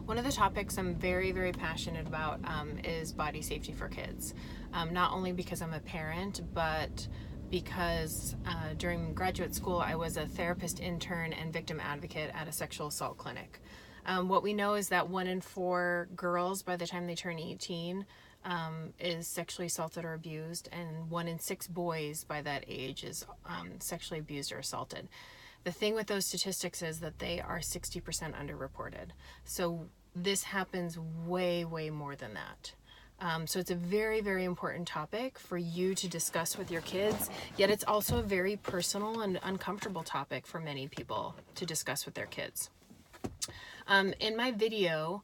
One of the topics I'm very, very passionate about is body safety for kids. Not only because I'm a parent, but because during graduate school I was a therapist intern and victim advocate at a sexual assault clinic. What we know is that 1 in 4 girls by the time they turn 18 is sexually assaulted or abused, and 1 in 6 boys by that age is sexually abused or assaulted. The thing with those statistics is that they are 60% underreported. So this happens way, way more than that. So it's a very, very important topic for you to discuss with your kids, yet it's also a very personal and uncomfortable topic for many people to discuss with their kids. In my video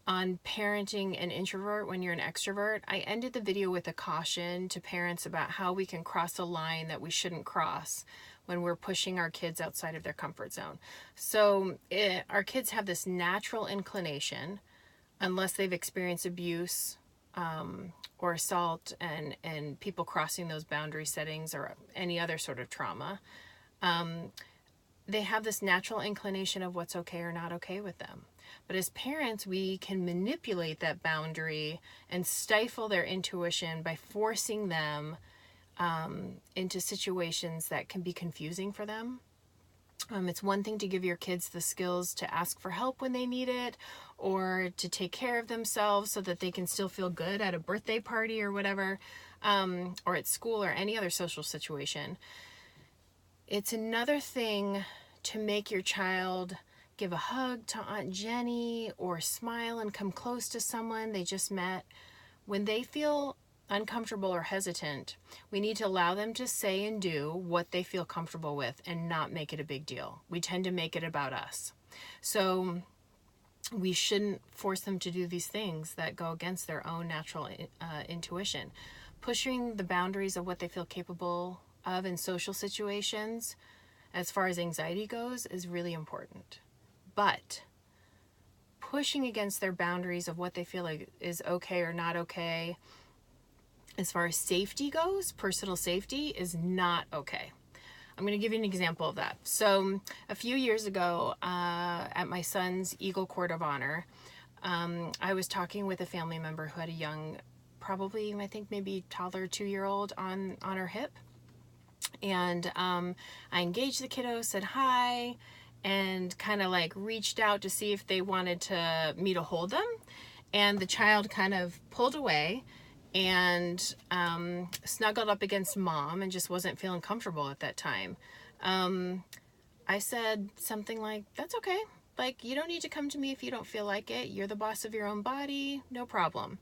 on parenting an introvert when you're an extrovert, I ended the video with a caution to parents about how we can cross a line that we shouldn't cross when we're pushing our kids outside of their comfort zone. So our kids have this natural inclination, unless they've experienced abuse or assault and people crossing those boundary settings or any other sort of trauma, they have this natural inclination of what's okay or not okay with them. But as parents, we can manipulate that boundary and stifle their intuition by forcing them into situations that can be confusing for them. It's one thing to give your kids the skills to ask for help when they need it, or to take care of themselves so that they can still feel good at a birthday party or whatever, or at school or any other social situation. It's another thing to make your child give a hug to Aunt Jenny or smile and come close to someone they just met. When they feel uncomfortable or hesitant, we need to allow them to say and do what they feel comfortable with and not make it a big deal. We tend to make it about us. So we shouldn't force them to do these things that go against their own natural intuition. Pushing the boundaries of what they feel capable of in social situations, as far as anxiety goes, is really important. But pushing against their boundaries of what they feel like is okay or not okay, as far as safety goes, personal safety, is not okay. I'm going to give you an example of that. So a few years ago, at my son's Eagle Court of Honor, I was talking with a family member who had a young, probably, I think maybe toddler, 2-year-old on her hip. And I engaged the kiddo, said hi, and kind of like reached out to see if they wanted me to hold them. And the child kind of pulled away and snuggled up against mom and just wasn't feeling comfortable at that time. I said something like, "That's okay. Like, you don't need to come to me if you don't feel like it. You're the boss of your own body. No problem."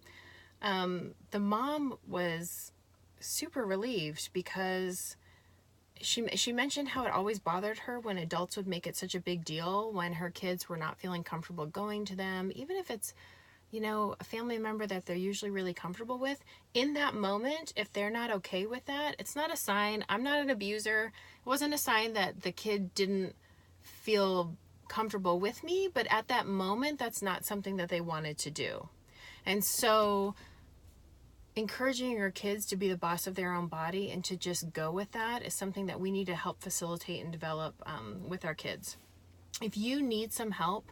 The mom was super relieved because she mentioned how it always bothered her when adults would make it such a big deal when her kids were not feeling comfortable going to them, even if it's, a family member that they're usually really comfortable with. In that moment, if they're not okay with that, it's not a sign. I'm not an abuser. It wasn't a sign that the kid didn't feel comfortable with me, but at that moment, that's not something that they wanted to do. And so encouraging your kids to be the boss of their own body and to just go with that is something that we need to help facilitate and develop with our kids. If you need some help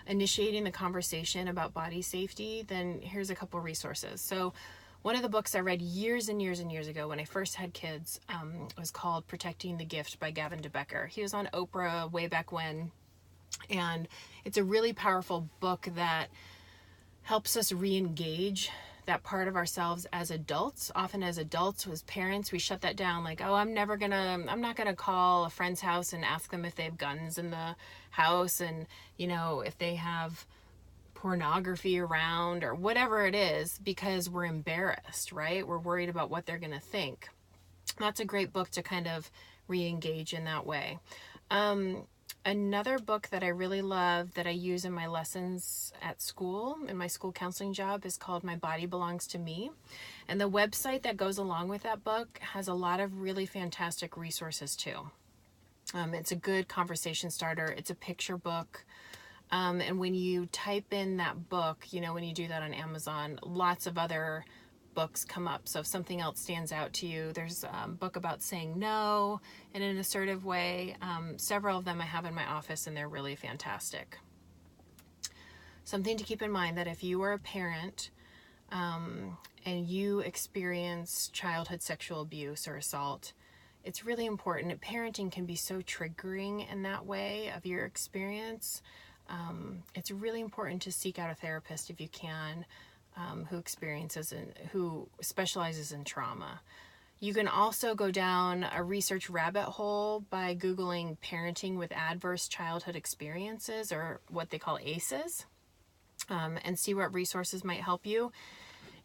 initiating the conversation about body safety, then here's a couple resources. So one of the books I read years and years and years ago when I first had kids was called Protecting the Gift by Gavin DeBecker. He was on Oprah way back when, and it's a really powerful book that helps us re-engage that part of ourselves as adults. Often as adults, as parents, we shut that down like, oh, I'm not gonna call a friend's house and ask them if they have guns in the house, and if they have pornography around or whatever it is, because we're embarrassed, right? We're worried about what they're gonna think. That's a great book to kind of re-engage in that way. Another book that I really love that I use in my lessons at school, in my school counseling job, is called My Body Belongs to Me. And the website that goes along with that book has a lot of really fantastic resources too. It's a good conversation starter. It's a picture book. And when you type in that book, when you do that on Amazon, lots of other books come up. So if something else stands out to you, there's a book about saying no in an assertive way. Several of them I have in my office, and they're really fantastic. Something to keep in mind, that if you are a parent and you experience childhood sexual abuse or assault, it's really important. Parenting can be so triggering in that way of your experience. It's really important to seek out a therapist if you can, who specializes in trauma. You can also go down a research rabbit hole by Googling parenting with adverse childhood experiences, or what they call ACEs, and see what resources might help you.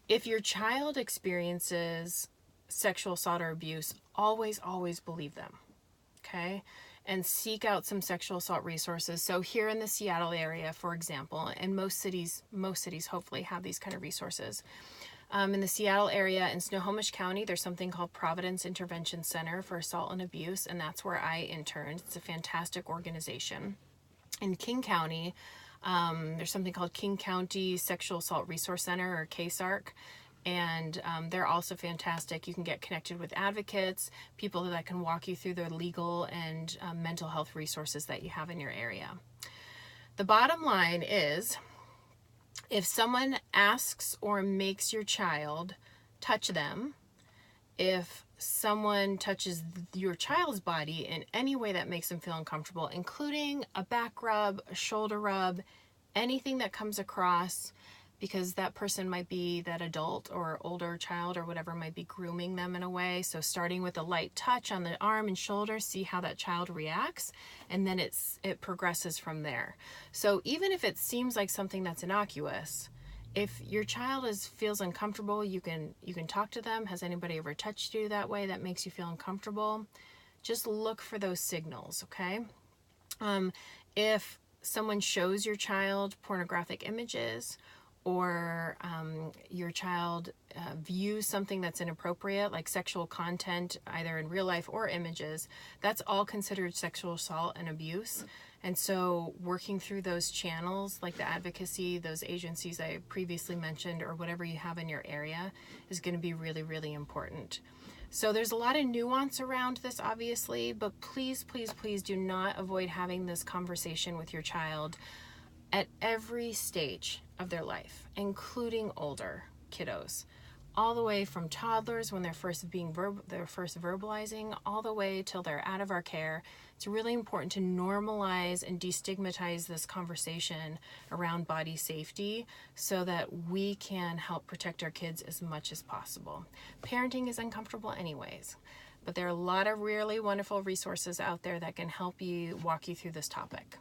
If your child experiences sexual assault or abuse, always believe them, okay? And seek out some sexual assault resources. So here in the Seattle area, for example, and most cities hopefully have these kind of resources. In the Seattle area, in Snohomish County, there's something called Providence Intervention Center for Assault and Abuse, and that's where I interned. It's a fantastic organization. In King County, there's something called King County Sexual Assault Resource Center, or KSARC, and they're also fantastic. You can get connected with advocates, people that can walk you through the legal and mental health resources that you have in your area. The bottom line is, if someone asks or makes your child touch them, if someone touches your child's body in any way that makes them feel uncomfortable, including a back rub, a shoulder rub, anything that comes across, because that person might be that adult or older child or whatever might be grooming them in a way. So starting with a light touch on the arm and shoulder, see how that child reacts, and then it progresses from there. So even if it seems like something that's innocuous, if your child feels uncomfortable, you can talk to them. Has anybody ever touched you that way that makes you feel uncomfortable? Just look for those signals, okay? If someone shows your child pornographic images, or your child views something that's inappropriate, like sexual content, either in real life or images, that's all considered sexual assault and abuse. And so working through those channels, like the advocacy, those agencies I previously mentioned, or whatever you have in your area, is going to be really, really important. So there's a lot of nuance around this, obviously, but please do not avoid having this conversation with your child at every stage of their life, including older kiddos, all the way from toddlers when they're first verbalizing, all the way till they're out of our care. It's really important to normalize and destigmatize this conversation around body safety so that we can help protect our kids as much as possible. Parenting is uncomfortable anyways, but there are a lot of really wonderful resources out there that can help you walk you through this topic.